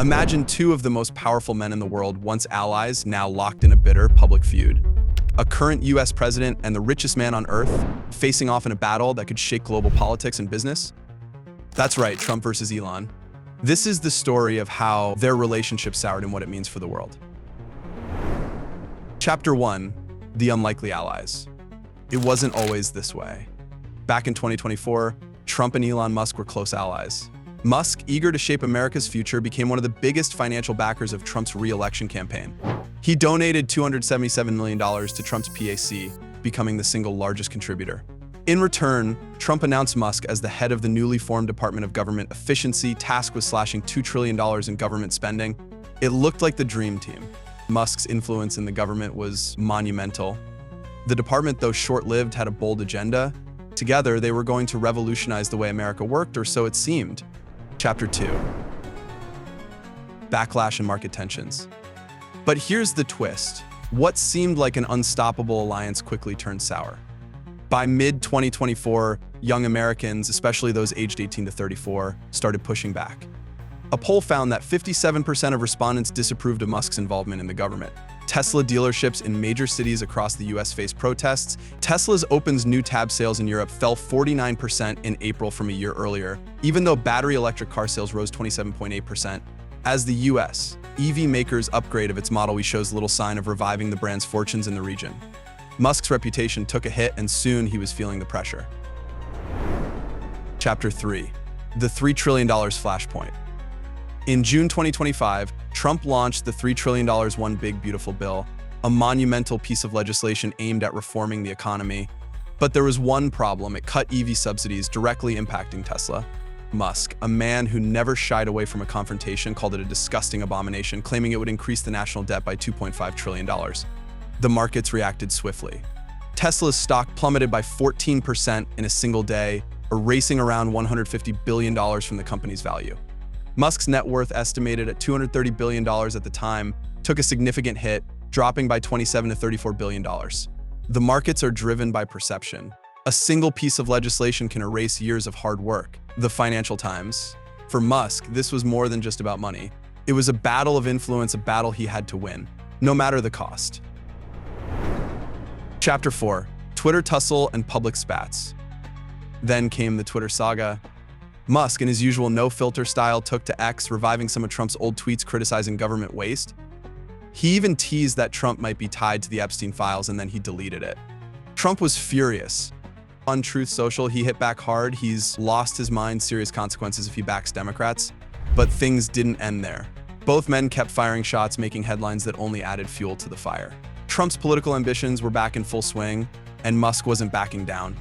Imagine two of the most powerful men in the world, once allies, now locked in a bitter public feud. A current US president and the richest man on earth facing off in a battle that could shake global politics and business? That's right, Trump versus Elon. This is the story of how their relationship soured and what it means for the world. Chapter 1, The Unlikely Allies. It wasn't always this way. Back in 2024, Trump and Elon Musk were close allies. Musk, eager to shape America's future, became one of the biggest financial backers of Trump's re-election campaign. He donated $277 million to Trump's PAC, becoming the single largest contributor. In return, Trump announced Musk as the head of the newly formed Department of Government Efficiency, tasked with slashing $2 trillion in government spending. It looked like the dream team. Musk's influence in the government was monumental. The department, though short-lived, had a bold agenda. Together, they were going to revolutionize the way America worked, or so it seemed. Chapter 2. Backlash and market tensions. But here's the twist. What seemed like an unstoppable alliance quickly turned sour. By mid-2024, young Americans, especially those aged 18 to 34, started pushing back. A poll found that 57% of respondents disapproved of Musk's involvement in the government. Tesla dealerships in major cities across the US faced protests. Tesla's Opens new tab sales in Europe fell 49% in April from a year earlier, even though battery electric car sales rose 27.8%. As the US EV maker's upgrade of its Model Y shows little sign of reviving the brand's fortunes in the region. Musk's reputation took a hit, and soon he was feeling the pressure. Chapter 3. The $3 trillion Flashpoint. In June 2025, Trump launched the $3 trillion One Big Beautiful Bill, a monumental piece of legislation aimed at reforming the economy. But there was one problem: it cut EV subsidies, directly impacting Tesla. Musk, a man who never shied away from a confrontation, called it a disgusting abomination, claiming it would increase the national debt by $2.5 trillion. The markets reacted swiftly. Tesla's stock plummeted by 14% in a single day, erasing around $150 billion from the company's value. Musk's net worth, estimated at $230 billion at the time, took a significant hit, dropping by $27 to $34 billion. The markets are driven by perception. A single piece of legislation can erase years of hard work. The Financial Times. For Musk, this was more than just about money. It was a battle of influence, a battle he had to win, no matter the cost. Chapter 4. Twitter tussle and public spats. Then came the Twitter saga. Musk, in his usual no-filter style, took to X, reviving some of Trump's old tweets criticizing government waste. He even teased that Trump might be tied to the Epstein files, and then he deleted it. Trump was furious. On Truth Social, he hit back hard. He's lost his mind, serious consequences if he backs Democrats. But things didn't end there. Both men kept firing shots, making headlines that only added fuel to the fire. Trump's political ambitions were back in full swing, and Musk wasn't backing down.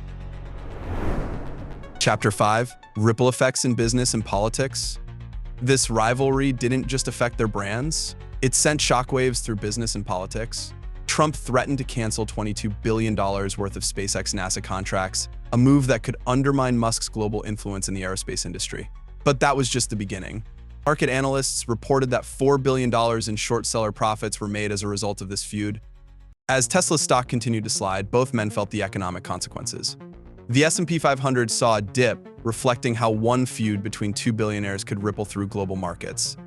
Chapter 5. Ripple effects in business and politics. This rivalry didn't just affect their brands, it sent shockwaves through business and politics. Trump threatened to cancel $22 billion worth of SpaceX NASA contracts, a move that could undermine Musk's global influence in the aerospace industry. But that was just the beginning. Market analysts reported that $4 billion in short seller profits were made as a result of this feud. As Tesla's stock continued to slide, both men felt the economic consequences. The S&P 500 saw a dip, reflecting how one feud between two billionaires could ripple through global markets.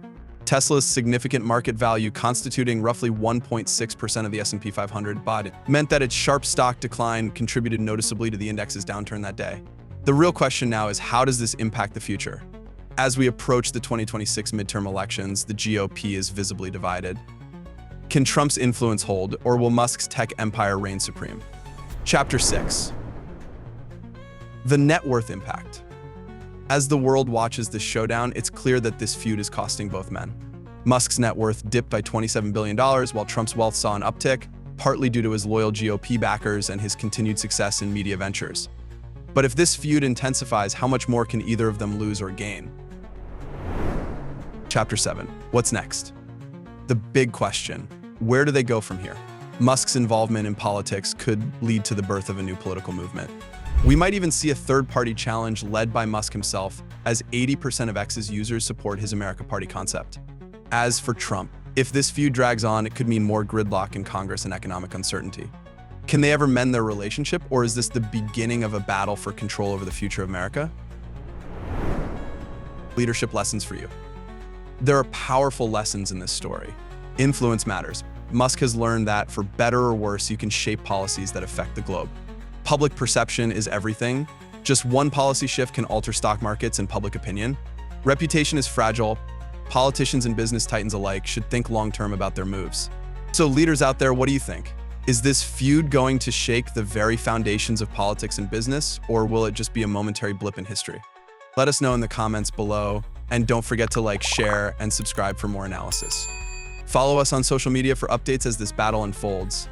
Tesla's significant market value, constituting roughly 1.6% of the S&P 500, meant that its sharp stock decline contributed noticeably to the index's downturn that day. The real question now is, how does this impact the future? As we approach the 2026 midterm elections, the GOP is visibly divided. Can Trump's influence hold, or will Musk's tech empire reign supreme? Chapter 6. The net worth impact. As the world watches this showdown, it's clear that this feud is costing both men. Musk's net worth dipped by $27 billion, while Trump's wealth saw an uptick, partly due to his loyal GOP backers and his continued success in media ventures. But if this feud intensifies, how much more can either of them lose or gain? Chapter 7. What's next? The big question: where do they go from here? Musk's involvement in politics could lead to the birth of a new political movement. We might even see a third-party challenge led by Musk himself, as 80% of X's users support his America Party concept. As for Trump, if this feud drags on, it could mean more gridlock in Congress and economic uncertainty. Can they ever mend their relationship, or is this the beginning of a battle for control over the future of America? Leadership lessons for you. There are powerful lessons in this story. Influence matters. Musk has learned that for better or worse, you can shape policies that affect the globe. Public perception is everything. Just one policy shift can alter stock markets and public opinion. Reputation is fragile. Politicians and business titans alike should think long-term about their moves. So leaders out there, what do you think? Is this feud going to shake the very foundations of politics and business, or will it just be a momentary blip in history? Let us know in the comments below, and don't forget to like, share, and subscribe for more analysis. Follow us on social media for updates as this battle unfolds.